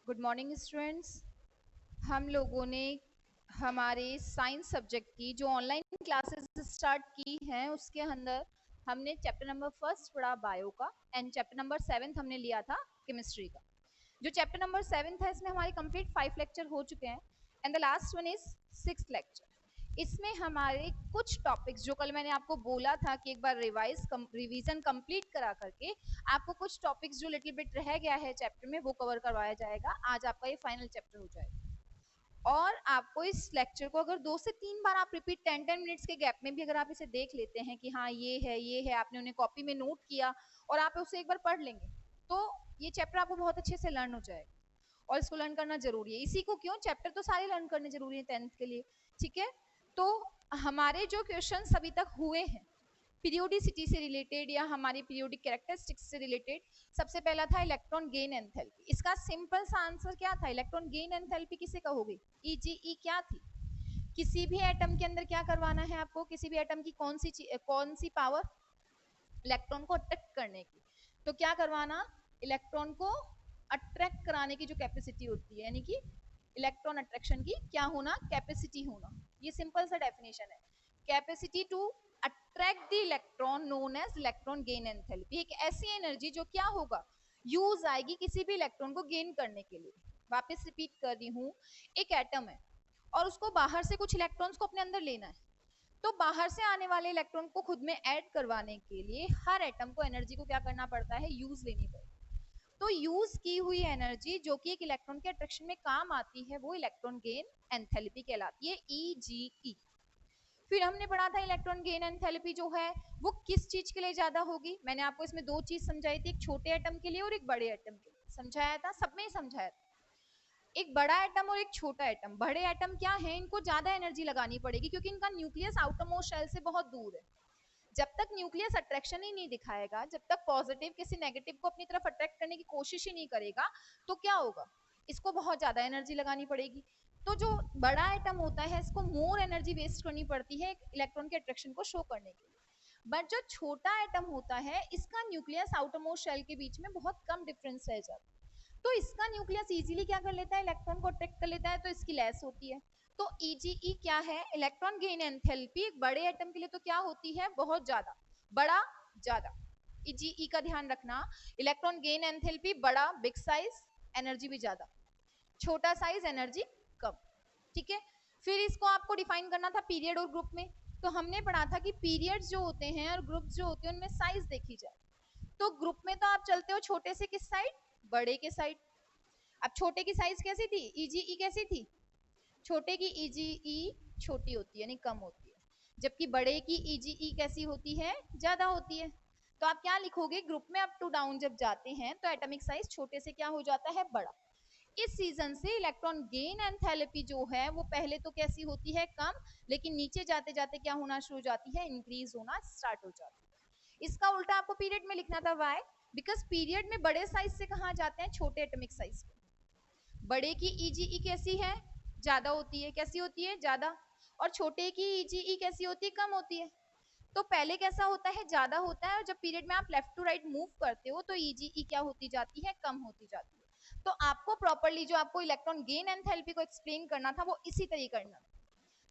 Good morning students. हम लोगों ने हमारे साइंस सब्जेक्ट की जो ऑनलाइन क्लासेस स्टार्ट की हैं उसके अंदर हमने चैप्टर नंबर फर्स्ट पढ़ा बायो का एंड चैप्टर नंबर 7 हमने लिया था केमिस्ट्री का। जो चैप्टर नंबर 7 था इसमें हमारे कंप्लीट 5 लेक्चर हो चुके हैं and the last one is 6th lecture. इसमें हमारे कुछ टॉपिक्स जो कल मैंने आपको बोला था कि एक बार रिवीजन कंप्लीट करा करके आपको कुछ टॉपिक्स जो लिटिल बिट रह गया है चैप्टर में वो कवर करवाया जाएगा। आज आपका ये फाइनल चैप्टर हो जाएगा और आपको इस लेक्चर को अगर 2 से 3 बार आप रिपीट 10-10 मिनट्स के गैप में भी अगर आप इसे देख लेते हैं कि हाँ ये है आपने उन्हें कॉपी में नोट किया और आप उसे एक बार पढ़ लेंगे तो ये चैप्टर आपको बहुत अच्छे से लर्न हो जाएगा और इसको लर्न करना जरूरी है। इसी को क्यों, चैप्टर तो सारे लर्न करने जरूरी है 10th के लिए, ठीक है। तो हमारे जो क्वेश्चन अभी तक हुए हैं पीरियोडिसिटी से रिलेटेड या हमारी पीरियोडिक कैरेक्टरिस्टिक्स से रिलेटेड, सबसे पहला था इलेक्ट्रॉन गेन एंथैल्पी। इसका सिंपल सा आंसर क्या था? इलेक्ट्रॉन गेन एंथैल्पी किसे कहोगे? ईजीई क्या थी? किसी भी एटम के अंदर क्या करवाना है आपको, किसी भी एटम की कौन सी पावर? इलेक्ट्रॉन को अट्रैक्ट करने की। तो क्या करवाना? इलेक्ट्रॉन को अट्रैक्ट कराने की जो कैपेसिटी होती है, यानी कि इलेक्ट्रॉन अट्रैक्शन की क्या होना? कैपेसिटी होना। ये सिंपल सा डेफिनेशन है। Capacity to attract the electron known as electron gain enthalpy. एक ऐसी एनर्जी जो क्या होगा, यूज आएगी किसी भी इलेक्ट्रॉन को गेन करने के लिए। वापस रिपीट कर रही हूँ, एक एटम है और उसको बाहर से कुछ इलेक्ट्रॉन्स को अपने अंदर लेना है, तो बाहर से आने वाले इलेक्ट्रॉन को खुद में ऐड करवाने के लिए हर एटम को एनर्जी को क्या करना पड़ता है? यूज लेनी पड़ती है। तो यूज की हुई एनर्जी जो कि एक इलेक्ट्रॉन के अट्रैक्शन में काम आती है वो इलेक्ट्रॉन गेन एंथैल्पी कहलाती है, ईजीई। फिर हमने पढ़ा था इलेक्ट्रॉन गेन एंथैल्पी जो है वो किस चीज के लिए ज्यादा होगी। मैंने आपको इसमें 2 चीज समझाई थी, एक छोटे एटम के लिए और एक बड़े एटम के लिए समझाया था, सब में ही समझाया था। एक बड़ा एटम और एक छोटा एटम। बड़े एटम क्या है, इनको ज्यादा एनर्जी लगानी पड़ेगी क्योंकि इनका न्यूक्लियस आउटरमोस्ट शेल से बहुत दूर है। जब तक न्यूक्लियस अट्रैक्शन ही नहीं दिखाएगा, जब तक पॉजिटिव किसी नेगेटिव को अपनी तरफ अट्रैक्ट करने की कोशिश ही नहीं करेगा, तो क्या होगा? इसको बहुत ज्यादा एनर्जी लगानी पड़ेगी। तो जो बड़ा एटम होता है इसको मोर एनर्जी वेस्ट करनी पड़ती है इलेक्ट्रॉन के अट्रैक्शन को शो करने के लिए। बट जो छोटा एटम होता है इसका न्यूक्लियस आउटरमोस्ट शेल के बीच में बहुत कम डिफरेंस रह जाता है, तो इसका न्यूक्लियस इजीली क्या कर लेता है? इलेक्ट्रॉन को अट्रैक्ट कर लेता है, तो इसकी लेस होती है। तो ईजीई क्या है? इलेक्ट्रॉन गेन एंथैल्पी एक बड़े एटम के लिए तो क्या होती है? बहुत ज्यादा, बड़ा, ज्यादा। ईजीई का ध्यान रखना, इलेक्ट्रॉन गेन एंथैल्पी बड़ा, बिग साइज, एनर्जी भी ज्यादा, छोटा साइज, एनर्जी कम, ठीक है। फिर इसको आपको डिफाइन करना था पीरियड और ग्रुप में। तो हमने पढ़ा था कि पीरियड्स जो होते हैं और ग्रुप्स जो होते हैं उनमें साइज देखी जाए। तो ग्रुप में तो आप चलते हो छोटे से किस साइड? बड़े के साइड। अब छोटे की साइज कैसी थी? ईजीई कैसी थी? छोटे की ईजीई छोटी होती है, यानी कम होती है, जबकि बड़े की ईजीई कैसी होती है? ज्यादा होती है। तो आप क्या लिखोगे? ग्रुप में अप टू डाउन जब जाते हैं तो एटॉमिक साइज छोटे से क्या हो जाता है? बड़ा। इस सीजन से इलेक्ट्रॉन गेन एंथैल्पी जो है वो पहले तो कैसी होती है? कम, लेकिन नीचे जाते जाते क्या होना शुरू हो जाती है? इंक्रीज होना स्टार्ट हो जाती है। इसका उल्टा आपको पीरियड में लिखना था। वाई? बिकॉज पीरियड में बड़े साइज से कहाँ जाते हैं? छोटे एटॉमिक साइज पे। बड़े की ईजीई कैसी है? ज्यादा होती है। कैसी होती है? ज्यादा। और छोटे की ईजीई कैसी होती है? कम होती है। तो पहले कैसा होता है? ज्यादा होता है, और जब पीरियड में आप लेफ्ट टू राइट मूव करते हो तो ईजीई क्या होती जाती है? कम होती जाती है। तो आपको प्रॉपरली जो आपको इलेक्ट्रॉन गेन एंथैल्पी को एक्सप्लेन करना था वो इसी तरीके करना।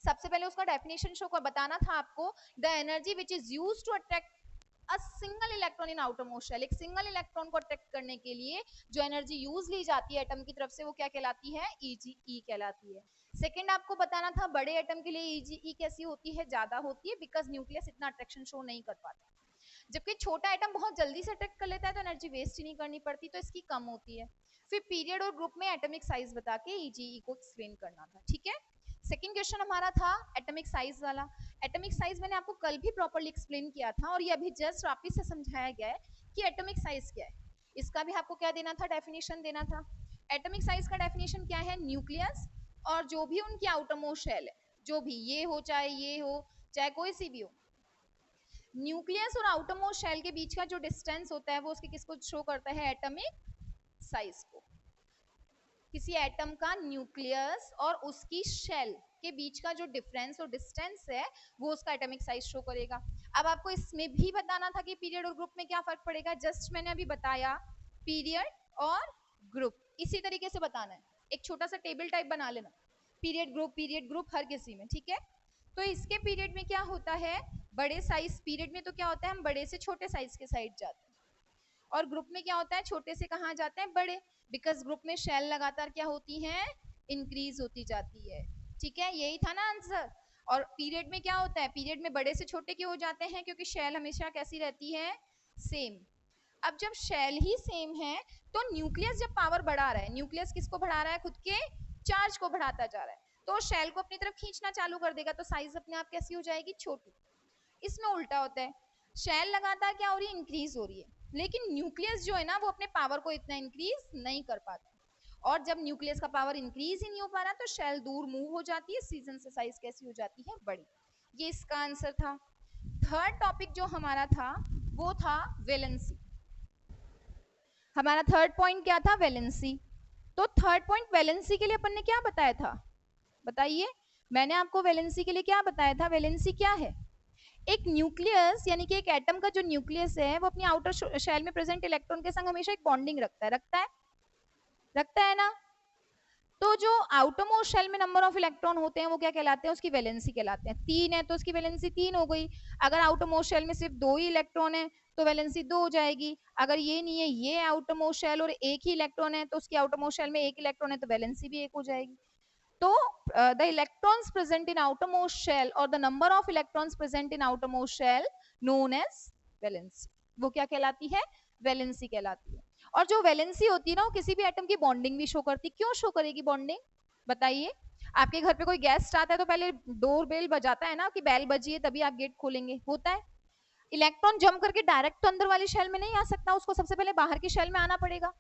सबसे पहले उसका डेफिनेशन शो कर बताना था आपको, the energy which is use to attract a single electron in outermost shell. एक सिंगल इलेक्ट्रॉन को अट्रैक्ट करने के लिए जो एनर्जी यूज ली जाती है एटम की तरफ से वो क्या कहलाती है? ईजीई कहलाती है। सेकंड आपको बताना था बड़े एटम के लिए ईजीई कैसी होती है? ज्यादा होती है, बिकॉज न्यूक्लियस इतना अट्रैक्शन शो नहीं कर पाता। जबकि छोटा एटम बहुत जल्दी से अट्रैक्ट कर लेता है तो एनर्जी वेस्ट ही नहीं करनी पड़ती, तो इसकी कम होती है। फिर पीरियड और ग्रुप में एटॉमिक साइज बता के ईजीई को एक्सप्लेन करना था, ठीक है। सेकंड क्वेश्चन हमारा था एटॉमिक साइज वाला। एटॉमिक साइज मैंने आपको कल भी प्रॉपर्ली एक्सप्लेन किया था और ये अभी जस्ट वापिस से समझाया गया है कि एटॉमिक साइज क्या है। इसका भी आपको क्या देना था? डेफिनेशन देना था। एटॉमिक साइज का डेफिनेशन क्या है? न्यूक्लियस और जो भी उनकी आउटरमोस्ट शेल है, जो भी ये हो चाहे कोई सी भी हो, न्यूक्लियस और आउटरमोस्ट शेल के बीच का जो डिस्टेंस होता है वो उसके किसको शो करता है? एटॉमिक साइज को। किसी एटम का न्यूक्लियस और उसकी शेल के बीच का जो डिफरेंस और डिस्टेंस है वो उसका एटॉमिक साइज शो करेगा। अब आपको इसमें भी बताना था कि पीरियड और ग्रुप में क्या फर्क पड़ेगा। जस्ट मैंने अभी बताया, पीरियड और ग्रुप इसी तरीके से बताना है, एक छोटा सा टेबल टाइप बना लेना, पीरियड ग्रुप हर किसी में, ठीक है। तो इसके पीरियड में क्या होता है, बड़े साइज पीरियड में तो क्या होता है, हम बड़े से छोटे साइज के साइड जाते हैं, और ग्रुप में क्या होता है, छोटे से कहाँ जाते हैं, बड़े, बिकॉज ग्रुप में शेल लगातार क्या होती है, इंक्रीज होती जाती है, ठीक है, यही था ना आंसर। और पीरियड में क्या होता है, पीरियड में बड़े से छोटे क्यों हो जाते हैं, क्योंकि शेल हमेशा कैसी रहती है, सेम। अब जब शेल ही सेम है तो न्यूक्लियस जब पावर बढ़ा रहा है, न्यूक्लियस किसको बढ़ा रहा है, खुद के चार्ज को बढ़ाता जा रहा है, तो शेल को अपनी तरफ खींचना चालू कर देगा, तो साइज अपने आप कैसी हो जाएगी, छोटी। इसमें उल्टा होता है, शेल लगातार क्या हो रही है, इंक्रीज हो रही है, लेकिन न्यूक्लियस जो है ना वो अपने पावर को इतना इंक्रीज नहीं कर पाता, और जब न्यूक्लियस का पावर इंक्रीज ही नहीं हो पा रहा तो शेल दूर मूव हो जाती है, सीजन से साइज कैसी हो जाती है, बड़ी। ये इसका आंसर था। थर्ड टॉपिक जो हमारा था वो था वैलेंसी। हमारा थर्ड पॉइंट क्या था, वैलेंसी। तो थर्ड पॉइंट वैलेंसी के लिए अपन ने क्या बताया था, बताइए, मैंने आपको वैलेंसी के लिए क्या बताया था, वैलेंसी क्या है, एक न्यूक्लियस यानी कि एक एटम का जो न्यूक्लियस है वो अपनी आउटर शेल में प्रेजेंट इलेक्ट्रॉन के संग हमेशा एक बॉन्डिंग रखता है ना। तो जो आउटरमोस्ट शेल में नंबर ऑफ इलेक्ट्रॉन होते हैं वो क्या कहलाते हैं, उसकी वैलेंसी कहलाते हैं। 3 है तो उसकी वैलेंसी 3 हो गई, अगर आउटरमोस्ट शेल में सिर्फ 2 ही इलेक्ट्रॉन है तो वैलेंसी 2 हो जाएगी, अगर ये नहीं है, ये आउटरमोस्ट शेल और एक ही इलेक्ट्रॉन है तो उसकी आउटरमोस्ट शेल में एक इलेक्ट्रॉन है तो वैलेंसी भी 1 हो जाएगी। तो the electrons present in outermost shell और the number of electrons present in outermost shell known as valency, वो क्या कहलाती है, वैलेंसी कहलाती है। और जो वैलेंसी होती है ना वो किसी भी एटम की बॉन्डिंग भी शो करती, क्यों शो करेगी बॉन्डिंग, बताइए। आपके घर पे कोई गेस्ट आता है तो पहले डोर बेल बजाता है ना, कि बेल बजी है तभी आप गेट खोलेंगे, होता है। इलेक्ट्रॉन जम करके डायरेक्ट तो अंदर वाली शेल में नहीं आ सकता, उसको सबसे पहले बाहर की शेल में आना पड़ेगा,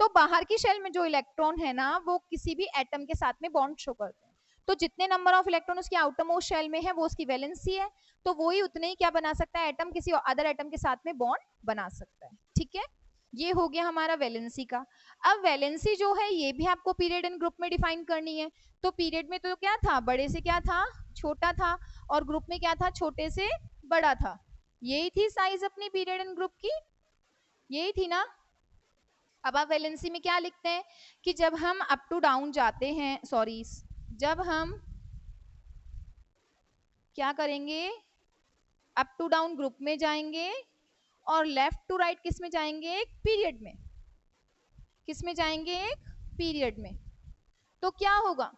तो बाहर की शेल में जो इलेक्ट्रॉन है ना वो किसी भी एटम के साथ में बॉन्ड शो करते हैं, तो जितने नंबर ऑफ इलेक्ट्रॉन उसकी आउटरमोस्ट शेल में है वो उसकी वैलेंसी है, तो वो ही उतने ही क्या बना सकता है, एटम किसी अदर एटम के साथ में बॉन्ड बना सकता है, ठीक है। ये हो गया हमारा वैलेंसी का। अब वैलेंसी जो है ये भी आपको पीरियड एंड ग्रुप में डिफाइन करनी है, तो पीरियड में तो क्या था, बड़े से क्या था, छोटा था, और ग्रुप में क्या था, छोटे से बड़ा था, यही थी साइज अपनी पीरियड एंड ग्रुप की, यही थी ना। अब आप वैलेंसी में क्या लिखते हैं कि जब हम अप टू डाउन जाते हैं, सॉरी, जब हम क्या करेंगे, अप टू डाउन ग्रुप में जाएंगे और लेफ्ट टू राइट किस में जाएंगे, एक पीरियड में, किस में जाएंगे, एक पीरियड में, तो क्या होगा,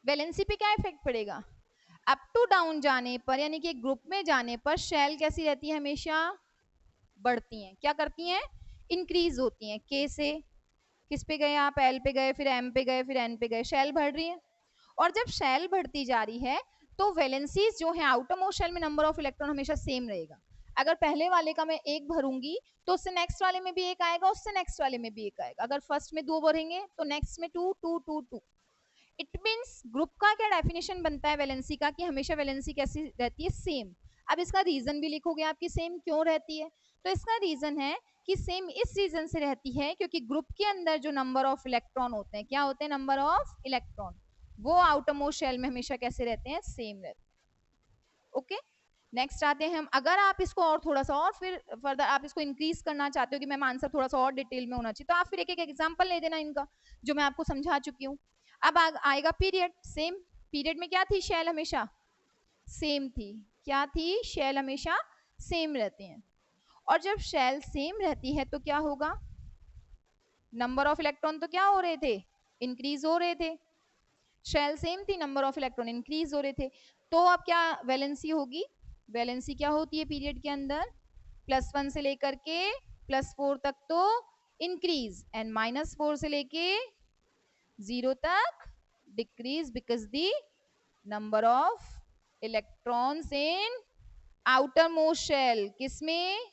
वैलेंसी पे क्या इफेक्ट पड़ेगा, अप टू डाउन जाने पर यानी कि ग्रुप में जाने पर शेल कैसी रहती है, हमेशा बढ़ती हैं, क्या करती हैं, इंक्रीज होती हैं, के से किस पे गए आप, एल पे गए, फिर एम पे गए, फिर एन पे गए, शेल बढ़ रही है। और जब शेल बढ़ती जा रही है तो वैलेंसीज जो है आउटर मोस्ट शेल में नंबर ऑफ इलेक्ट्रॉन हमेशा सेम रहेगा, अगर पहले वाले का मैं 1 भरूंगी तो उससे नेक्स्ट वाले में भी 1 आएगा, उससे नेक्स्ट वाले में भी 1 आएगा, अगर फर्स्ट में 2 भरेंगे तो नेक्स्ट में 2 2 2 2। इट मीन्स ग्रुप का क्या डेफिनेशन बनता है वैलेंसी का, कि हमेशा वैलेंसी कैसी रहती है, सेम। अब इसका रीजन भी लिखोगे आपकी सेम क्यों रहती है, तो इसका रीजन है कि सेम इस रीजन से रहती है क्योंकि ग्रुप के अंदर जो नंबर ऑफ इलेक्ट्रॉन होते हैं, क्या होते हैं, नंबर ऑफ इलेक्ट्रॉन, वो आउटर मोस्ट शेल में हमेशा कैसे रहते हैं, सेम रहते हैं। ओके, नेक्स्ट आते हैं हम, अगर आप इसको और थोड़ा सा और फिर फर्दर आप इसको इंक्रीज करना चाहते हो कि मैम आंसर थोड़ा सा और डिटेल में होना चाहिए, तो आप फिर एक एक एग्जांपल ले देना इनका जो मैं आपको समझा चुकी हूँ। अब आएगा पीरियड, सेम, पीरियड में क्या थी, शेल हमेशा सेम थी, क्या थी, शेल हमेशा सेम रहती हैं, और जब शेल सेम रहती है तो क्या होगा, नंबर ऑफ इलेक्ट्रॉन तो क्या हो रहे थे, इंक्रीज हो रहे थे, शेल सेम थी, नंबर ऑफ इलेक्ट्रॉन इंक्रीज हो रहे थे, तो अब क्या वैलेंसी होगी, वैलेंसी क्या होती है पीरियड के अंदर, +1 से लेकर के +4 तक तो इंक्रीज, एंड -4 से लेके 0 तक decrease, because the number of electrons in outer most shell, किसमें,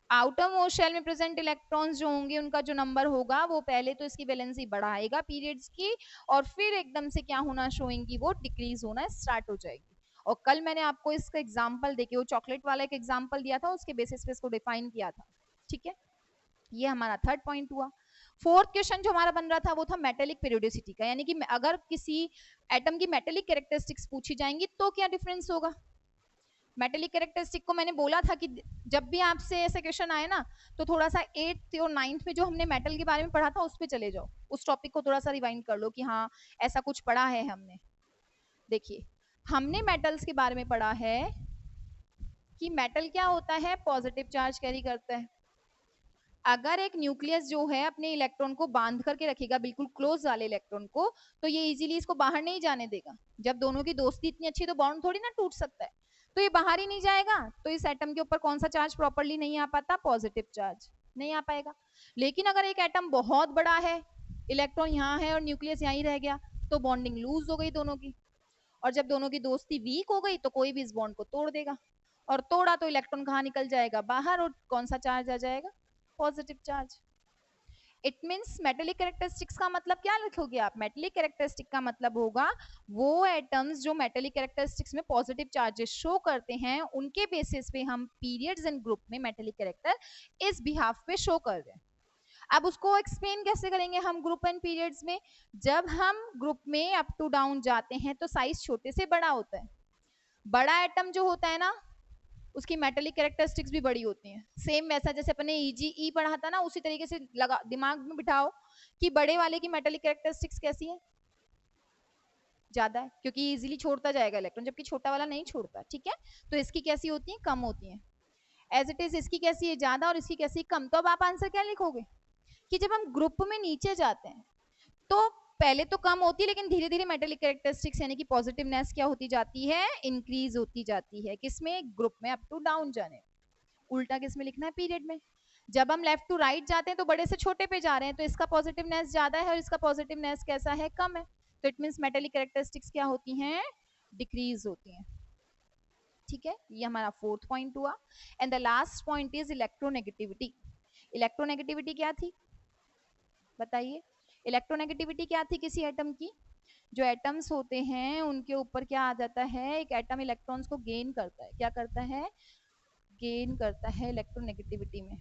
आउटर मोस्ट शेल में प्रेजेंट इलेक्ट्रॉन्स जो होंगे उनका जो नंबर होगा वो पहले तो इसकी वैलेंसी बढ़ाएगा पीरियड्स की, और फिर एकदम से क्या होना शोइंग की, वो डिक्रीज होना स्टार्ट हो जाएगी। और कल मैंने आपको इसका एग्जांपल देके वो चॉकलेट वाला एक एग्जांपल दिया था, उसके बेसिस पे इसको डिफाइन किया था, ठीक है। ये हमारा थर्ड पॉइंट हुआ। फोर्थ क्वेश्चन जो हमारा बन रहा था वो था मेटेलिक पीरियोडिसिटी का, यानी कि अगर किसी एटम की मेटेलिक कैरेक्टरिस्टिक्स पूछी जाएंगी तो क्या डिफरेंस होगा, मेटेलिक कैरेक्टरिस्टिक को मैंने बोला था कि जब भी आपसे ऐसे क्वेश्चन आए ना तो थोड़ा सा 8th और 9th में जो हमने मेटल के बारे में पढ़ा था उस पे चले जाओ, उस टॉपिक को थोड़ा सा रिवाइंड कर लो कि हाँ ऐसा कुछ पढ़ा है हमने। देखिए हमने मेटल्स के बारे में पढ़ा है कि मेटल क्या होता है, पॉजिटिव चार्ज कैरी करता है। अगर एक न्यूक्लियस जो है अपने इलेक्ट्रॉन को बांध करके रखेगा, बिल्कुल क्लोज वाले इलेक्ट्रॉन को, तो ये इजीली इसको बाहर नहीं जाने देगा। जब दोनों की दोस्ती इतनी अच्छी तो बॉन्ड थोड़ी ना टूट सकता है, तो ये बाहर ही नहीं जाएगा। तो इस एटम के ऊपर कौन सा चार्ज प्रॉपरली नहीं आ पाता, पॉजिटिव चार्ज नहीं आ पाएगा। लेकिन अगर एक एटम बहुत बड़ा है, इलेक्ट्रॉन यहाँ है और न्यूक्लियस यहाँ ही रह गया, तो बॉन्डिंग लूज हो गई दोनों की, और जब दोनों की दोस्ती वीक हो गई तो कोई भी इस बॉन्ड को तोड़ देगा, और तोड़ा तो इलेक्ट्रॉन कहाँ निकल जाएगा, बाहर, और कौन सा चार्ज आ जाएगा, positive charge. It means metallic characteristics का मतलब क्या लिखोगे आप, मेटेलिक कैरेक्टरिस्टिक का मतलब होगा वो एटम्स जो मेटेलिक कैरेक्टरिस्टिक्स में पॉजिटिव चार्जेस शो करते हैं, उनके बेसिस पे हम पीरियड्स एंड ग्रुप में मेटेलिक कैरेक्टर इस बिहाफ पे शो कर रहे हैं। अब उसको एक्सप्लेन कैसे करेंगे हम ग्रुप एंड पीरियड्स में, जब हम ग्रुप में अप टू डाउन जाते हैं तो साइज छोटे से बड़ा होता है। बड़ा एटम जो होता है ना उसकी मेटेलिक कैरेक्टरिस्टिक्स भी बड़ी होती हैं। सेम वैसा जैसे अपने ई पढ़ा था ना, उसी तरीके से लगा दिमाग में बिठाओ कि बड़े वाले की मेटेलिक कैरेक्टरिस्टिक्स कैसी है, ज्यादा है, क्योंकि इजीली छोड़ता जाएगा इलेक्ट्रॉन, जबकि छोटा वाला नहीं छोड़ता। ठीक है, तो इसकी कैसी होती है, कम होती है। एज इट इज इसकी कैसी है, ज्यादा, और इसकी कैसी कम। तो अब आप आंसर क्या लिखोगे कि जब हम ग्रुप में नीचे जाते हैं तो पहले तो कम होती है, लेकिन धीरे धीरे मेटेलिक कैरेक्टरिस्टिक्स यानी कि पॉजिटिवनेस क्या होती जाती है, इंक्रीज होती जाती है। किसमें, ग्रुप में अप टू डाउन जाने। उल्टा किसमें लिखना है, पीरियड में। जब हम लेफ्ट टू राइट जाते हैं तो बड़े से छोटे पे जा रहे हैं, तो इसका पॉजिटिवनेस ज्यादा है और इसका पॉजिटिवनेस कैसा है, कम है। तो इट मींस मेटेलिक कैरेक्टरिस्टिक्स क्या होती हैं, डिक्रीज होती हैं। ठीक है, ये हमारा फोर्थ पॉइंट हुआ। And the last point is electronegativity. Electronegativity क्या थी बताइए, इलेक्ट्रोनेगेटिविटी क्या थी किसी एटम की, जो एटम्स होते हैं उनके ऊपर क्या आ जाता है, एक एटम इलेक्ट्रॉन्स को गेन करता है, क्या करता है, गेन करता है इलेक्ट्रोनेगेटिविटी में,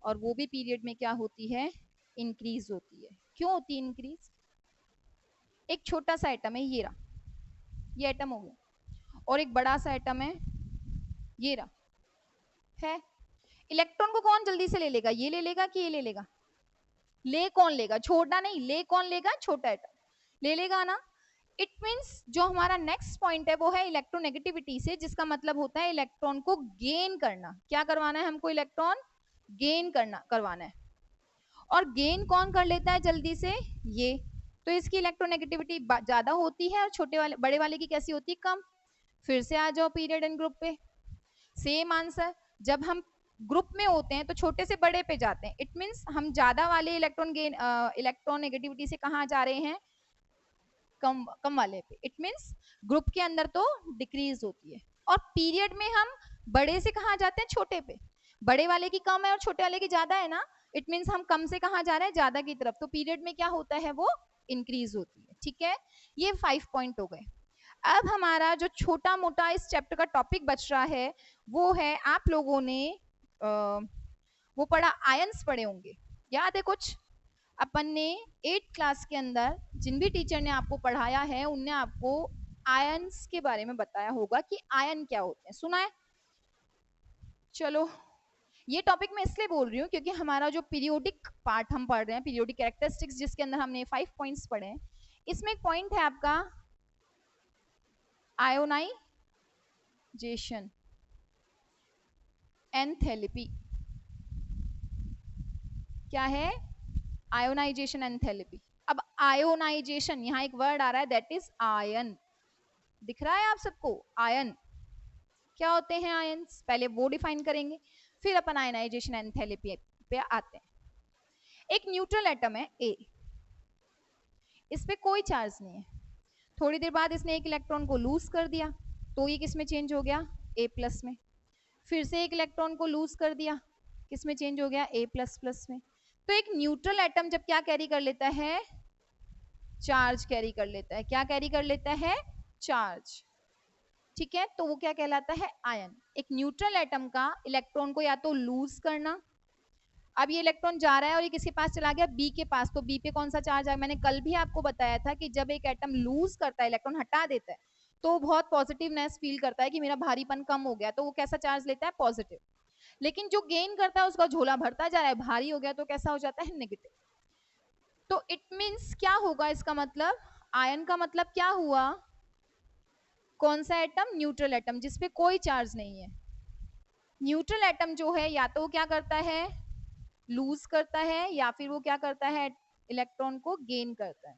और वो भी पीरियड में क्या होती है, इंक्रीज होती है। क्यों होती है इंक्रीज, एक छोटा सा एटम है, ये रहा, ये एटम हो गया, और एक बड़ा सा एटम है, ये रहा है। इलेक्ट्रॉन को कौन जल्दी से ले लेगा, ये ले लेगा कि ये ले लेगा, ले कौन लेगा, छोटा नहीं, ले कौन लेगा, छोटा एटम ले लेगा ना। इट मींस जो हमारा नेक्स्ट पॉइंट है वो है इलेक्ट्रोनेगेटिविटी से, जिसका मतलब होता है इलेक्ट्रॉन को गेन करना। क्या करवाना है हमको, इलेक्ट्रॉन गेन करवाना है। और गेन कौन कर लेता है जल्दी से, ये। तो इसकी इलेक्ट्रोनेगेटिविटी ज्यादा होती है और छोटे वाले बड़े वाले की कैसी होती है, कम। फिर से आ जाओ पीरियड एंड ग्रुप पे, सेम आंसर। जब हम ग्रुप में होते हैं तो छोटे से बड़े पे जाते हैं, इट मींस हम ज्यादा वाले इलेक्ट्रॉन नेगेटिविटी से कहाँ जा रहे हैं, कम वाले पे। इट मींस ग्रुप के अंदर तो डिक्रीज होती है, और पीरियड में हम बड़े से कहाँ जाते हैं, छोटे पे। बड़े वाले की कम है और छोटे वाले की ज्यादा है ना, इट मींस हम कम से कहाँ जा रहे हैं, ज्यादा की तरफ। तो पीरियड में क्या होता है, वो इंक्रीज होती है। ठीक है, ये 5 पॉइंट हो गए। अब हमारा जो छोटा मोटा इस चैप्टर का टॉपिक बच रहा है वो है, आप लोगों ने वो पढ़ा, आयंस पढ़े होंगे, याद है कुछ। अपन ने 8th क्लास के अंदर जिन भी टीचर ने आपको पढ़ाया है उनने आपको आयंस के बारे में बताया होगा कि आयन क्या होते हैं, सुना है। चलो, ये टॉपिक मैं इसलिए बोल रही हूँ क्योंकि हमारा जो पीरियोडिक पार्ट हम पढ़ रहे हैं, पीरियोडिक कैरेक्टरिस्टिक्स, जिसके अंदर हमने 5 पॉइंट्स पढ़े हैं, इसमें एक पॉइंट है आपका आयोनाइजेशन, एंथैल्पी। क्या है, आयोनाइजेशन, एंथैल्पी। अब आयोनाइजेशन, यहाँ एक वर्ड आ रहा है, दैट इज आयन। दिख रहा है आप सबको, आयन क्या होते हैं, आयंस पहले वो डिफाइन करेंगे, फिर अपन आयनाइजेशन एंथैल्पी पे आते हैं। एक न्यूट्रल एटम है ए, इस पे कोई चार्ज नहीं है। थोड़ी देर बाद इसने एक इलेक्ट्रॉन को लूज कर दिया, तो ये किस में चेंज हो गया, ए प्लस में। फिर से एक इलेक्ट्रॉन को लूज कर दिया, किस में चेंज हो गया, ए प्लस प्लस में। तो एक न्यूट्रल एटम जब क्या कैरी कर लेता है, चार्ज कैरी कर लेता है। क्या कैरी कर लेता है, चार्ज। ठीक है, तो वो क्या कहलाता है, आयन। एक न्यूट्रल एटम का इलेक्ट्रॉन को या तो लूज करना, अब ये इलेक्ट्रॉन जा रहा है और ये किसके पास चला गया, बी के पास, तो बी पे कौन सा चार्ज आया, मैंने कल भी आपको बताया था कि जब एक एटम लूज करता है, इलेक्ट्रॉन हटा देता है, तो बहुत पॉजिटिवनेस फील करता है कि मेरा भारीपन कम हो गया, तो वो कैसा चार्ज लेता है, पॉजिटिव। लेकिन जो गेन करता है उसका झोला भरता जा रहा है, भारी हो गया तो कैसा हो जाता है, नेगेटिव। तो इट मीन्स क्या होगा इसका मतलब, आयन का मतलब क्या हुआ, कौन सा एटम, न्यूट्रल एटम, जिसपे कोई चार्ज नहीं है। न्यूट्रल एटम जो है या तो क्या करता है, लूज करता है, या फिर वो क्या करता है, इलेक्ट्रॉन को गेन करता है।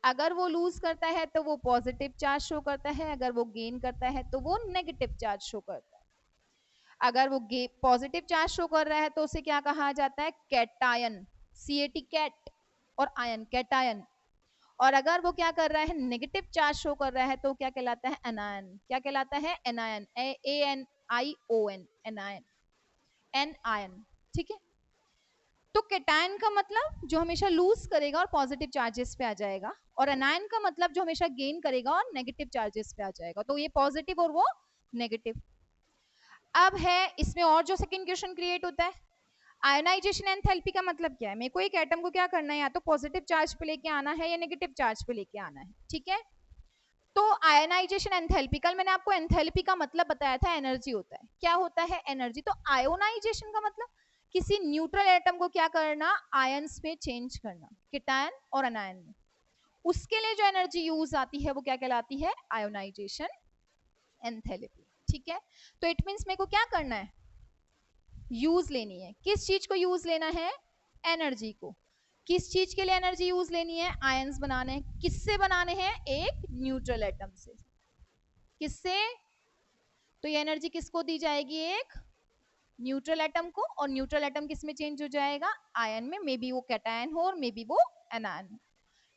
अगर वो लूज करता है तो वो पॉजिटिव चार्ज शो करता है, अगर वो गेन करता है तो वो नेगेटिव चार्ज शो करता है। अगर वो पॉजिटिव चार्ज शो कर रहा है तो उसे क्या कहा जाता है, कैटायन, CAT कैट, और आयन कैटायन। और अगर वो क्या कर रहा है, नेगेटिव चार्ज शो कर रहा है तो क्या कहलाता है, एनायन। क्या कहलाता है, एनायन, ANION, एनायन, एनायन। ठीक है, तो कैटायन का मतलब जो हमेशा लूज करेगा और पॉजिटिव चार्जेस पे आ जाएगा, और एनायन का मतलब जो हमेशा गेन करेगा और नेगेटिव चार्जेस पे आ जाएगा। तो ये पॉजिटिव और वो नेगेटिव। अब है इसमें और जो सेकंड क्वेश्चन क्रिएट होता है, आयोनाइजेशन एंथैल्पी का मतलब क्या है, मेरे को एक एटम को क्या करना है, या तो पॉजिटिव चार्ज पे लेके आना है या नेगेटिव चार्ज पे लेके आना है। ठीक है, तो आयोनाइजेशन एंथैल्पी, कल मैंने आपको एंथैल्पी का मतलब बताया था, एनर्जी होता है। क्या होता है, एनर्जी। तो आयोनाइजेशन का मतलब किसी न्यूट्रल एटम को क्या करना, आयंस में चेंज करना, केटायन और अनायन में। उसके लिए जो एनर्जी यूज आती है वो क्या कहलाती है, आयोनाइजेशन एंथैल्पी। ठीक है, तो इट मींस मेरे को क्या करना है, यूज लेनी है। किस चीज को यूज लेना है, एनर्जी को। किस चीज के लिए एनर्जी यूज लेनी है, आयंस बनाने हैं। किससे बनाने हैं, एक न्यूट्रल एटम से। किससे, तो ये एनर्जी किसको दी जाएगी, एक न्यूट्रल एटम को, और न्यूट्रल एटम किस में चेंज हो जाएगा, आयन में। मे बी वो कैटायन हो और मे बी वो एनायन हो।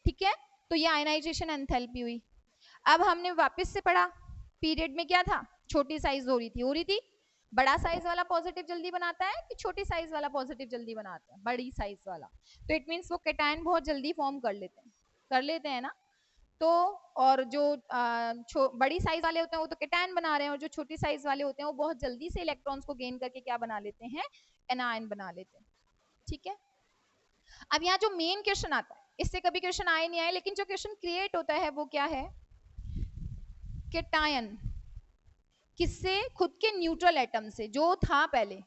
ठीक है, तो ये आयनाइजेशन एंथैल्पी हुई। अब हमने वापस से पढ़ा, पीरियड में क्या था, छोटी साइज हो रही थी। बड़ा साइज वाला पॉजिटिव जल्दी बनाता है कि छोटी साइज वाला पॉजिटिव जल्दी बनाता है, बड़ी साइज वाला। तो इट मींस वो कैटायन बहुत जल्दी फॉर्म कर लेते हैं ना। तो और जो बड़ी साइज वाले होते हैं वो तो कैटायन बना रहे हैं, और जो छोटी साइज वाले होते हैं वो बहुत जल्दी से इलेक्ट्रॉन्स को गेन करके क्या बना लेते हैं, एनायन बना लेते हैं। ठीक है, अब यहाँ जो मेन क्वेश्चन आता है, इससे कभी क्वेश्चन आए नहीं आए, लेकिन जो क्वेश्चन क्रिएट होता है वो क्या है, कैटायन किससे, खुद के न्यूट्रल एटम से, जो था पहले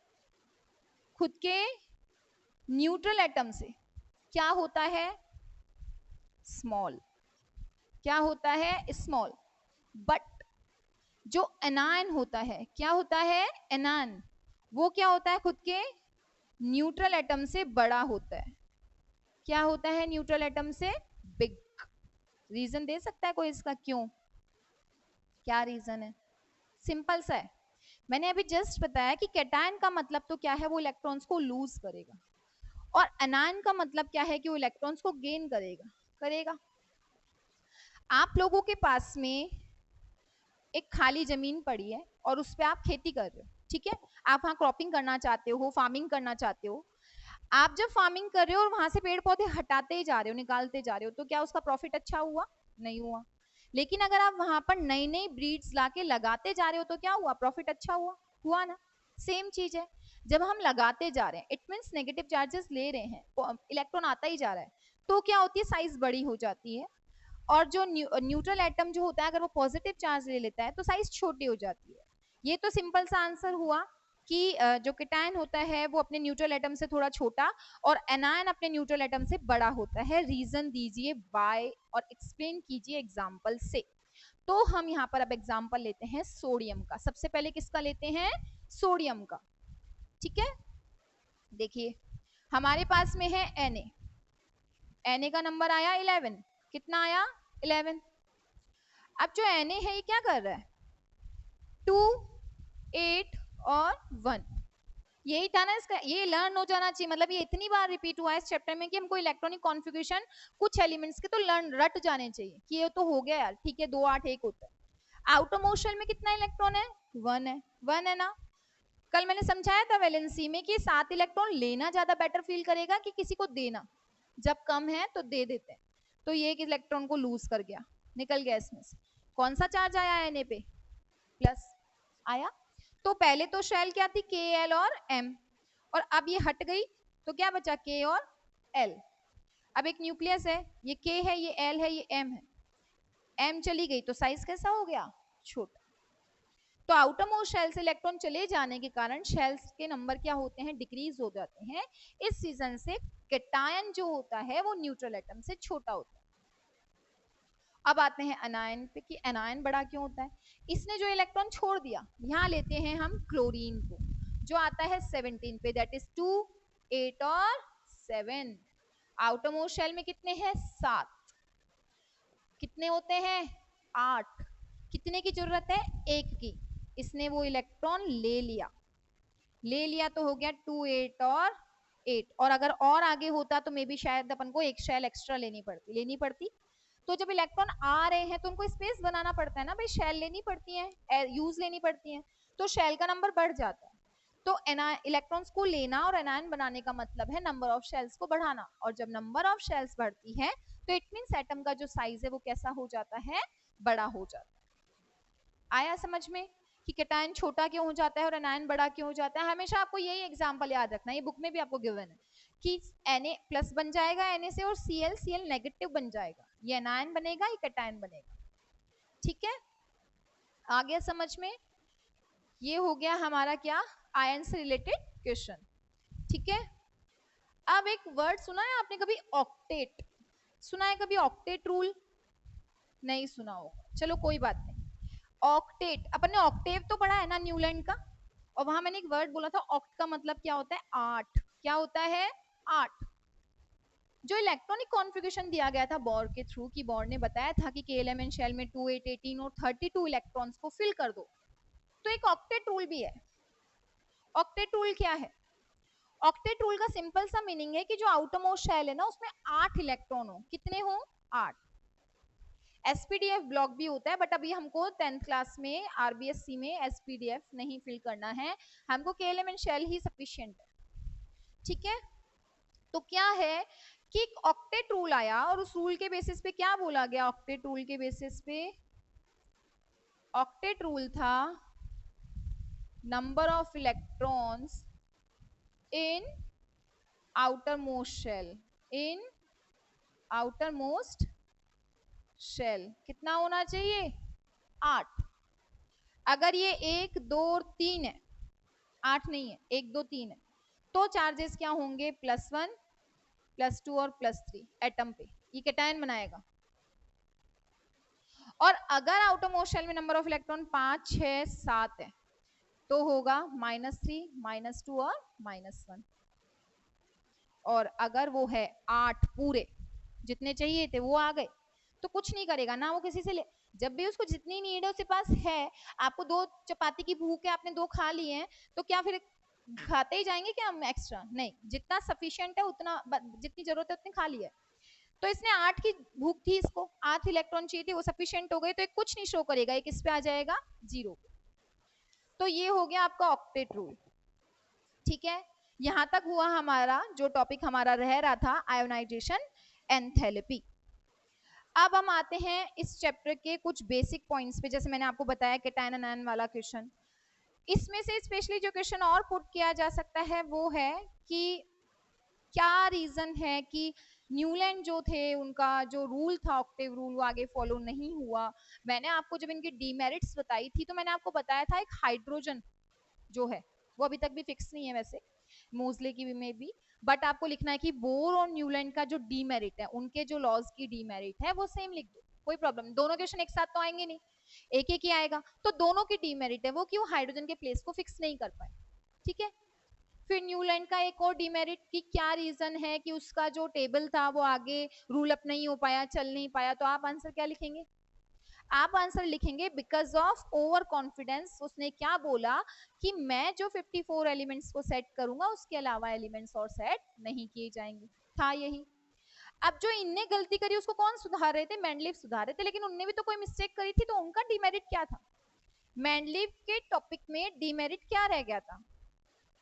खुद के न्यूट्रल एटम से क्या होता है, स्मॉल। क्या होता है, स्मॉल। बट जो एनायन होता है, क्या होता है, एनायन, वो क्या होता है, खुद के न्यूट्रल एटम से बड़ा होता है। क्या होता है, न्यूट्रल एटम से बिग। रीजन दे सकता है कोई इसका, क्यों, क्या रीजन है, सिंपल सा है। मैंने अभी जस्ट बताया कि कैटायन का मतलब तो क्या है, वो इलेक्ट्रॉन्स को लूज करेगा, और एनायन का मतलब क्या है कि वो इलेक्ट्रॉन्स को गेन करेगा। आप लोगों के पास में एक खाली जमीन पड़ी है और उस पर आप खेती कर रहे हो। ठीक है, आप वहां क्रॉपिंग करना चाहते हो, फार्मिंग करना चाहते हो। आप जब फार्मिंग कर रहे हो और वहां से पेड़ पौधे हटाते ही जा रहे हो, निकालते जा रहे हो, तो क्या उसका प्रॉफिट अच्छा हुआ, नहीं हुआ। लेकिन अगर आप वहां पर नई नई ब्रीड्स लाके लगाते जा रहे हो तो क्या हुआ, प्रॉफिट अच्छा हुआ ना। सेम चीज है, जब हम लगाते जा रहे हैं, इट मींस नेगेटिव चार्जेस ले रहे हैं, इलेक्ट्रॉन आता ही जा रहा है, तो क्या होती है, साइज बड़ी हो जाती है। और जो न्यूट्रल एटम जो होता है, अगर वो पॉजिटिव चार्ज ले लेता है तो साइज छोटी हो जाती है। ये तो सिंपल सा आंसर हुआ कि जो कैटायन होता है वो अपने न्यूट्रल एटम से थोड़ा छोटा, और एनायन अपने न्यूट्रल एटम से बड़ा होता है। रीजन दीजिए बाय, और एक्सप्लेन कीजिए एग्जाम्पल से। तो हम यहाँ पर अब एग्जाम्पल लेते हैं सोडियम का। सबसे पहले किसका लेते हैं, सोडियम का। ठीक है, देखिए हमारे पास में है Na का नंबर आया 11। कितना आया, 11। अब जो Na है ये क्या कर रहा है, 2, 8 और 1। यही था ना इसका, ये लर्न हो जाना चाहिए। मतलब ये इतनी बार रिपीट हुआ है इस चैप्टर में कि हमको इलेक्ट्रॉनिक कॉन्फ़िगरेशन कुछ एलिमेंट्स के तो लर्न रट जाने चाहिए कि ये तो हो गया यार। ठीक है, 2, 8, 1 होता है। आउटर मोशन में कितना इलेक्ट्रॉन है, 1 है ना। कल मैंने समझाया था वैलेंसी में कि 7 इलेक्ट्रॉन लेना ज्यादा बेटर फील करेगा कि किसी को देना। जब कम है तो दे देते हैं। तो ये एक इलेक्ट्रॉन को लूज कर गया, निकल गया इसमें से। कौन सा चार्ज आया Na पे, प्लस आया। तो पहले तो शेल क्या थी, Kl और M, और अब ये हट गई तो क्या बचा, K और L। अब एक न्यूक्लियस है, ये K है, ये L है, ये M है। m चली गई तो साइज कैसा हो गया, छोटा। तो आउटर मोस्ट शेल से इलेक्ट्रॉन चले जाने के कारण शेल्स के नंबर क्या होते हैं, डिक्रीज हो जाते हैं। इस रीजन से कैटायन जो होता है वो न्यूट्रल एटम से छोटा होता है। अब आते हैं एनायन पे कि एनायन बड़ा क्यों होता है। इसने जो इलेक्ट्रॉन छोड़ दिया, यहाँ लेते हैं हम क्लोरीन को जो आता है 17 पे, दैट इज 2, 8 और 7। आउटर मोस्ट शेल में कितने हैं, 7। कितने होते हैं, 8। कितने की जरूरत है, 1 की। इसने वो इलेक्ट्रॉन ले लिया तो हो गया 2, 8 और 8। और अगर और आगे होता तो मे बी शायद अपन को एक शेल एक्स्ट्रा लेनी पड़ती। तो जब इलेक्ट्रॉन आ रहे हैं तो उनको स्पेस बनाना पड़ता है ना भाई, शेल लेनी पड़ती है, यूज लेनी पड़ती है, तो शेल का नंबर बढ़ जाता है। तो इलेक्ट्रॉन्स को लेना और एनायन बनाने का मतलब है नंबर ऑफ शेल्स को बढ़ाना, और जब नंबर ऑफ शेल्स बढ़ती है तो इट मींस एटम का जो साइज है वो कैसा हो जाता है, बड़ा हो जाता है। आया समझ में कि कैटायन छोटा क्यों हो जाता है और एनायन बड़ा क्यों हो जाता है। हमेशा आपको यही एग्जांपल याद रखना है, ये बुक में भी आपको गिवन है कि Na+ बन जाएगा Na से और Cl नेगेटिव बन जाएगा, ये एनायन बनेगा, ये कैटायन बनेगा। ठीक है, आ गया समझ में। ये हो गया हमारा क्या, आयन से रिलेटेड क्वेश्चन। ठीक है, अब एक वर्ड सुना है आपने कभी, ऑक्टेट। सुना है कभी ऑक्टेट रूल, नहीं सुना होगा, चलो कोई बात नहीं। ऑक्टेट, अपन ने ऑक्टेव तो पढ़ा है ना न्यूलैंड का, और वहां मैंने एक वर्ड बोला था ऑक्ट का मतलब क्या होता है, 8। क्या होता है, 8। जो इलेक्ट्रॉनिक कॉन्फ़िगरेशन दिया गया था बोर के थ्रू, कि बोर ने बताया था कि KLMN शेल में 2, 8, 18 और 32 इलेक्ट्रॉन्स को फिल कर दो, तो एक ऑक्टेट रूल भी है। ऑक्टेट रूल क्या है, ऑक्टेट रूल का सिंपल सा मीनिंग है कि जो आउटर मोस्ट शेल है ना उसमें 8 इलेक्ट्रॉन हो। कितने हो, 8। SPDF ब्लॉक भी होता है, बट अभी हमको 10th क्लास में RBSC में SPDF नहीं फिल करना है, हमको KLMN शेल ही सफिशिएंट है। ठीक है, तो क्या है कि एक ऑक्टेट रूल आया और उस रूल के बेसिस पे क्या बोला गया, ऑक्टेट रूल के बेसिस पे, ऑक्टेट रूल था number of electrons in outer most shell, in outer most shell कितना होना चाहिए, 8। अगर ये 1, 2 और 3 है, 8 नहीं है, 1, 2, 3 है, तो चार्जेस क्या होंगे, +1, +2 और +3 एटम पे, ये कैटायन बनाएगा। और अगर आउटर मोस्ट शेल में नंबर ऑफ इलेक्ट्रॉन 5, 6, 7 है तो होगा -3, -2 और -1। और अगर वो है 8 पूरे, जितने चाहिए थे वो आ गए, तो कुछ नहीं करेगा ना वो किसी से ले, जब भी उसको जितनी नीड है उसके पास है। आपको 2 चपाती की भूख है, आपने 2 खा लिए हैं, तो क्या फिर खाते ही जाएंगे क्या हम एक्स्ट्रा, नहीं, जितना सफिशिएंट है उतना, जितनी जरूरत है उतनी खा लिया। तो इसने 8 की भूख थी, इसको 8 इलेक्ट्रॉन चाहिए थे, वो सफिशिएंट हो गए, तो एक कुछ नहीं शो करेगा, एक इस पे आ जाएगा 0। तो ये हो गया आपका ऑक्टेट रूल। ठीक है, यहां तक हुआ हमारा जो टॉपिक हमारा रह रहा था, आयोनाइजेशन एंथैल्पी। अब हम आते हैं इस चैप्टर के कुछ बेसिक पॉइंट्स पे, जैसे मैंने आपको बताया कैटायन एनायन वाला क्वेश्चन। इसमें से स्पेशली जो क्वेश्चन और पुट किया जा सकता है वो है कि क्या रीजन है कि न्यूलैंड जो थे उनका जो रूल था ऑक्टेव रूल, वो आगे फॉलो नहीं हुआ। मैंने आपको जब इनकी डीमेरिट्स बताई थी तो मैंने आपको बताया था एक हाइड्रोजन जो है वो अभी तक भी फिक्स नहीं है वैसे, मोजले की में भी, बट आपको लिखना है कि बोर और न्यूलैंड का जो डीमेरिट है, उनके जो लॉज की डीमेरिट है वो सेम लिख दो, कोई प्रॉब्लम। दोनों क्वेश्चन एक साथ तो आएंगे नहीं, एक एक ही आएगा, तो दोनों की डीमेरिट है वो क्यों हाइड्रोजन के प्लेस को फिक्स नहीं कर पाए। ठीक है, फिर न्यूलैंड का एक और डीमेरिट की क्या रीजन है कि उसका जो टेबल था वो आगे रूल अप नहीं हो पाया, चल नहीं पाया, तो आप आंसर क्या लिखेंगे, आप आंसर लिखेंगे बिकॉज ऑफ ओवर कॉन्फिडेंस। उसने क्या बोला कि मैं जो 54 एलिमेंट्स को सेट करूंगा उसके अलावा एलिमेंट्स और सेट नहीं किए जाएंगे, था यही। अब जो इनने गलती करी उसको कौन सुधार रहे थे, मेंडलीव सुधार रहे थे, लेकिन उनने भी तो कोई मिस्टेक करी थी, तो उनका डीमेरिट क्या था, मेंडलीव के टॉपिक में डीमेरिट क्या रह गया था,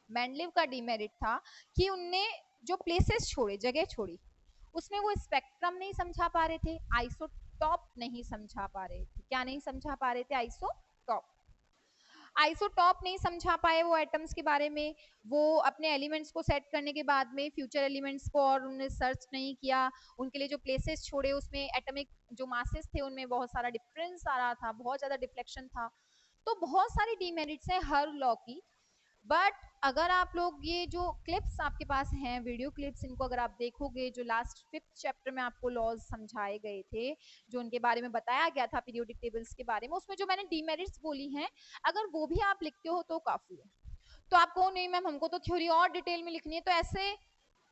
मेंडलीव का डीमेरिट था कि उनने जो प्लेसेस छोड़े, जगह छोड़ी, उसमें वो स्पेक्ट्रम नहीं समझा पा रहे थे, आइसोटॉप नहीं समझा पा रहे थे। क्या नहीं समझा पा रहे थे, आइसोटॉप। आइसोटॉप नहीं समझा पाए वो एटम्स के बारे में, वो अपने एलिमेंट्स को सेट करने के बाद में फ्यूचर एलिमेंट्स को और उन्हें सर्च नहीं किया, उनके लिए जो प्लेसेस छोड़े उसमें एटॉमिक जो मासेस थे उनमें बहुत सारा डिफरेंस आ रहा था, बहुत ज्यादा डिफ्लेक्शन था। तो बहुत सारी डीमेरिट्स हैं हर लॉ की। बट अगर आप लोग ये जो क्लिप्स आपके पास हैं, वीडियो क्लिप्स, इनको अगर आप देखोगे, जो लास्ट 5th चैप्टर में आपको लॉज समझाए गए थे, जो उनके बारे में बताया गया था पीरियोडिक टेबल्स के बारे में, उसमें जो मैंने डीमेरिट्स बोली हैं, अगर वो भी आप लिखते हो तो काफी है। तो आप कहो नहीं मैम हमको तो थ्योरी और डिटेल में लिखनी है, तो ऐसे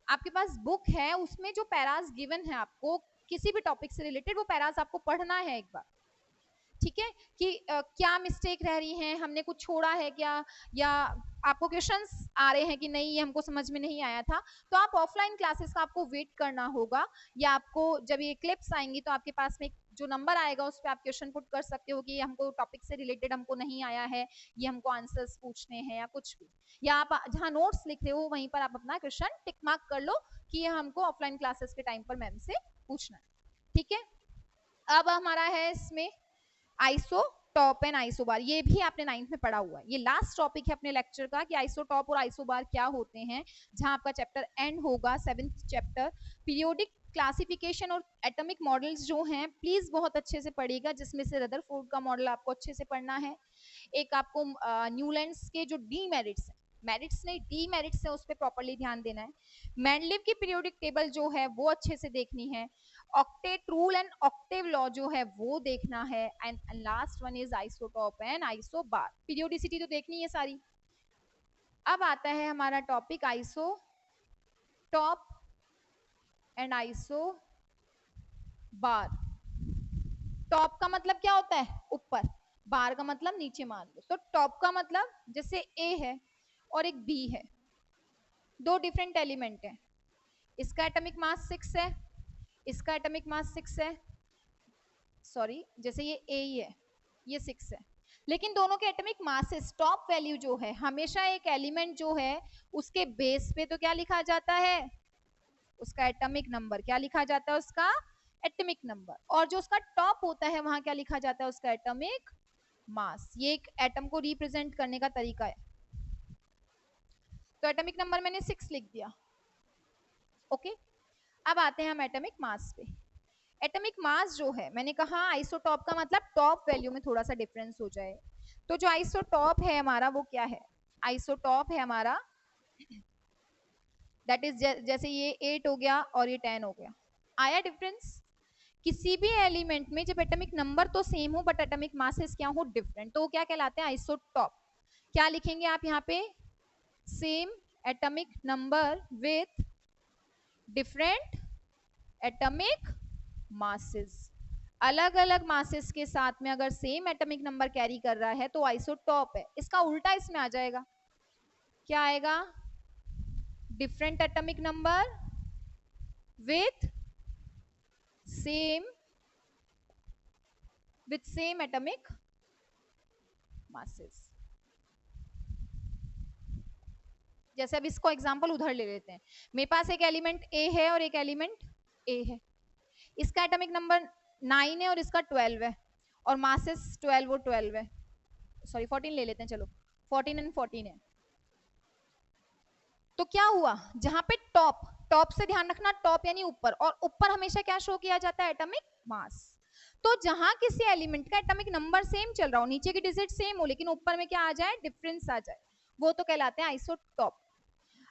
आपके पास बुक है, उसमें जो पैरास गिवन है आपको किसी भी टॉपिक से रिलेटेड, वो पैरास आपको पढ़ना है एक बार, ठीक है, कि क्या मिस्टेक रह रही है, हमने कुछ छोड़ा है क्या, या आपको क्वेश्चंस आ रहे हैं कि नहीं ये हमको समझ में नहीं आया था, तो आप ऑफलाइन क्लासेस का आपको वेट करना होगा, या आपको जब ये क्लिप्स आएंगी तो आपके पास में जो नंबर आएगा उस पर आप क्वेश्चन पुट कर सकते हो कि ये हमको टॉपिक से रिलेटेड हमको नहीं आया है, ये हमको आंसर्स पूछने हैं या कुछ भी, या आप जहाँ नोट्स लिख रहे हो वहीं पर आप अपना क्वेश्चन टिक मार्क कर लो कि ये हमको ऑफलाइन क्लासेस के टाइम पर मैम से पूछना है, ठीक है। अब हमारा है इसमें आइसो टॉप एंड आइसोबार, ये भी आपने 9th में पढ़ा हुआ है, ये लास्ट टॉपिक है अपने लेक्चर का कि आइसोटॉप और आइसोबार क्या होते हैं, जहां आपका चैप्टर एंड होगा 7th चैप्टर। पीरियोडिक क्लासिफिकेशन और एटॉमिक मॉडल्स जो हैं प्लीज बहुत अच्छे से पढ़िएगा, जिसमें से रदरफोर्ड का मॉडल आपको अच्छे से पढ़ना है, एक आपको न्यूलैंड्स के जो डीमेरिट्स, मेरिट्स नहीं डीमेरिट्स है, उस पर प्रॉपरली ध्यान देना है। मैंडलिव की पीरियोडिक टेबल जो है वो अच्छे से देखनी है, octet rule and Octave law जो है वो देखना है, and last one is isotope and isobar. Periodicity तो देखनी है सारी। अब आता है हमारा topic isotope and isobar. Top का मतलब क्या होता है, ऊपर, बार का मतलब नीचे मान लो। तो टॉप का मतलब जैसे ए है और एक बी है, दो डिफरेंट एलिमेंट है, इसका एटॉमिक मास 6 है, इसका एटॉमिक मास 6 है, सॉरी जैसे ये ए ही है, ये 6 है, लेकिन दोनों के एटॉमिक मासेस, टॉप वैल्यू जो है, हमेशा एक एलिमेंट जो है उसके बेस पे तो क्या लिखा जाता है, उसका एटॉमिक नंबर, क्या लिखा जाता है, उसका एटॉमिक नंबर, और जो उसका टॉप होता है वहां क्या लिखा जाता है, उसका एटॉमिक मास। ये एक एटम को रिप्रेजेंट करने का तरीका है। तो एटॉमिक नंबर मैंने 6 लिख दिया, ओके। अब आते हैं हम एटॉमिक मास पे। एटॉमिक मास जो है, मैंने कहा आइसोटॉप का मतलब टॉप वैल्यू में थोड़ा सा डिफरेंस हो जाए, तो जो आइसोटॉप है हमारा वो क्या है, आइसोटॉप है हमारा दैट इज जैसे ये 8 हो गया और ये 10 हो गया, आया डिफरेंस। किसी भी एलिमेंट में जब एटॉमिक नंबर तो सेम हो बट एटॉमिक मासेस क्या हो, डिफरेंट, तो वो क्या कहलाते हैं, आइसोटॉप। क्या लिखेंगे आप यहाँ पे, same atomic number with different atomic masses. अलग अलग मासेस के साथ में अगर सेम एटॉमिक नंबर कैरी कर रहा है तो आइसोटॉप है। इसका उल्टा इसमें आ जाएगा, क्या आएगा, different atomic number with same atomic masses. जैसे अब इसको एग्जांपल उधर ले लेते हैं, मेरे पास एक एलिमेंट ए है और एक एलिमेंट ए है, इसका एटॉमिक नंबर 9 है और इसका 12 है, और मासेस 12 और 12 है, सॉरी 14 ले लेते हैं, चलो 14 एंड 14 है। तो क्या हुआ, जहां पे टॉप, टॉप से ध्यान रखना, टॉप यानी ऊपर, और ऊपर हमेशा क्या शो किया जाता है, एटॉमिक मास। तो जहां किसी एलिमेंट का एटॉमिक नंबर सेम चल रहा हो, नीचे की डिजिट सेम हो, लेकिन ऊपर में क्या आ जाए, डिफरेंस आ जाए, वो तो कहलाते हैं आइसोटॉप।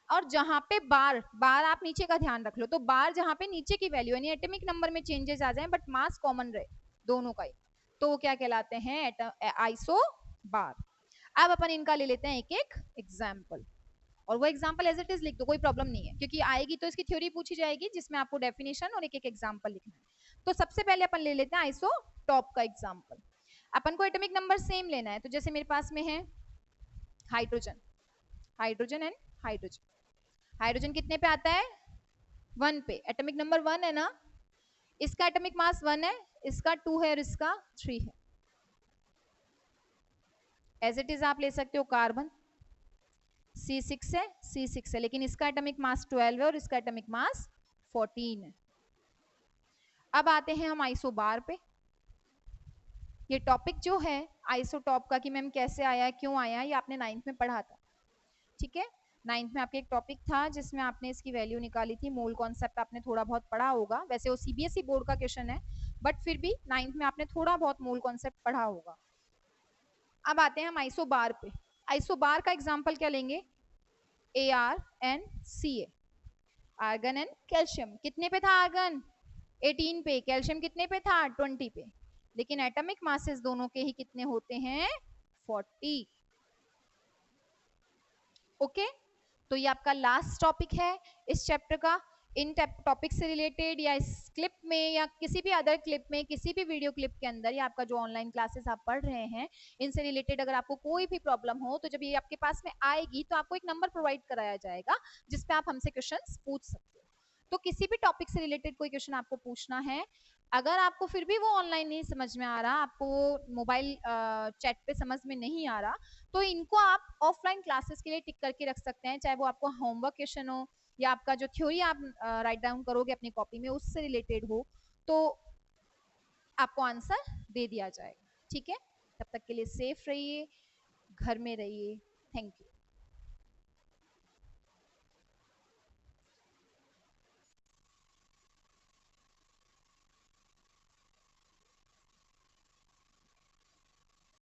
और जहां पे बार, बार आप नीचे का ध्यान रख लो, तो बार जहां पे नीचे की वैल्यू यानी एटॉमिक नंबर में चेंजेस आ जाए बट मास कॉमन रहे दोनों का ही, तो वो क्या कहलाते हैं, आइसो बार। अब अपन इनका ले लेते हैं एक एक एग्जाम्पल, और वो एग्जाम्पल एज इट इज लिख दो, कोई प्रॉब्लम नहीं है, क्योंकि आएगी तो इसकी थ्योरी पूछी जाएगी जिसमें आपको डेफिनेशन और एक एक एग्जाम्पल लिखना है। तो सबसे पहले अपन ले लेते हैं आइसो टॉप का एग्जाम्पल। अपन को एटॉमिक नंबर सेम लेना है, तो जैसे मेरे पास में है hydrogen, hydrogen and hydrogen, hydrogen कितने पे आता है, 1 पे, एटॉमिक नंबर 1 है ना, इसका एटॉमिक मास 1 है, इसका 2 है और इसका 3 है। एज इट इज आप ले सकते हो कार्बन, C6 है, C6 है, लेकिन इसका एटॉमिक मास 12 है और इसका एटॉमिक मास 14 है। अब आते हैं हम आइसोबार पे। ये टॉपिक जो है आइसोटॉप का कि मैम कैसे आया, क्यों आया, ये आपने 9th में पढ़ा था, ठीक है। 9th में आपके एक टॉपिक था जिसमें आपने इसकी वैल्यू निकाली थी, मोल कॉन्सेप्ट आपने थोड़ा बहुत पढ़ा होगा, वैसे वो सीबीएसई बोर्ड का क्वेश्चन है, बट फिर भी 9th में आपने थोड़ा बहुत मोल कॉन्सेप्ट पढ़ा होगा। अब आते हैं हम आइसोबार पे। आइसोबार का एग्जाम्पल क्या लेंगे, ArNCA, आर्गन एंड कैल्शियम। कितने पे था आर्गन, 18 पे, कैल्शियम कितने पे था, 20 पे, लेकिन एटॉमिक मासेस दोनों के ही कितने होते हैं, 40। ओके, तो ये आपका लास्ट टॉपिक है इस चैप्टर का। इन टॉपिक से रिलेटेड या इस क्लिप में या किसी भी अदर क्लिप में, किसी भी वीडियो क्लिप के अंदर या आपका जो ऑनलाइन क्लासेस आप पढ़ रहे हैं, इनसे रिलेटेड अगर आपको कोई भी प्रॉब्लम हो तो जब ये आपके पास में आएगी तो आपको एक नंबर प्रोवाइड कराया जाएगा जिसपे आप हमसे क्वेश्चंस पूछ सकते हो। तो किसी भी टॉपिक से रिलेटेड कोई क्वेश्चन आपको पूछना है, अगर आपको फिर भी वो ऑनलाइन नहीं समझ में आ रहा, आपको मोबाइल चैट पे समझ में नहीं आ रहा, तो इनको आप ऑफलाइन क्लासेस के लिए टिक करके रख सकते हैं, चाहे वो आपको होमवर्क क्वेश्चन हो या आपका जो थ्योरी आप राइट डाउन करोगे अपनी कॉपी में उससे रिलेटेड हो, तो आपको आंसर दे दिया जाएगा, ठीक है। तब तक के लिए सेफ रहिए, घर में रहिए, थैंक यू।